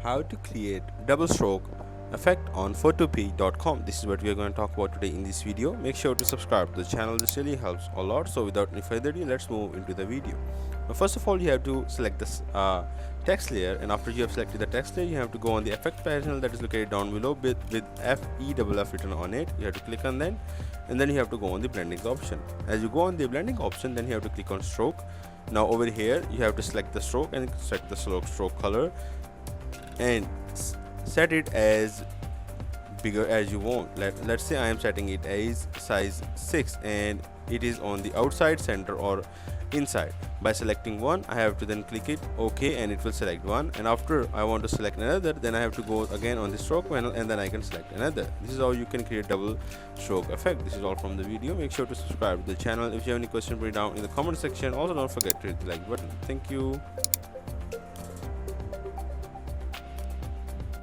how to create double stroke effect on photopea.com. This is what we are going to talk about today in this video. Make sure to subscribe to the channel. This really helps a lot. So without any further ado, let's move into the video. Now first of all, you have to select this text layer, and after you have selected the text layer, you have to go on the effect panel that is located down below with FEFF written on it. You have to click on that, and then you have to go on the blending option. As you go on the blending option, then you have to click on stroke. Now over here you have to select the stroke and select the stroke color and set it as bigger as you want. Let's say I am setting it as size 6 and it is on the outside, center or inside. By selecting one, I have to then click it OK, and it will select one, and after I want to select another, then I have to go again on the stroke panel and then I can select another. This is how you can create double stroke effect. This is all from the video. Make sure to subscribe to the channel. If you have any question, put it down in the comment section. Also don't forget to hit the like button. Thank you.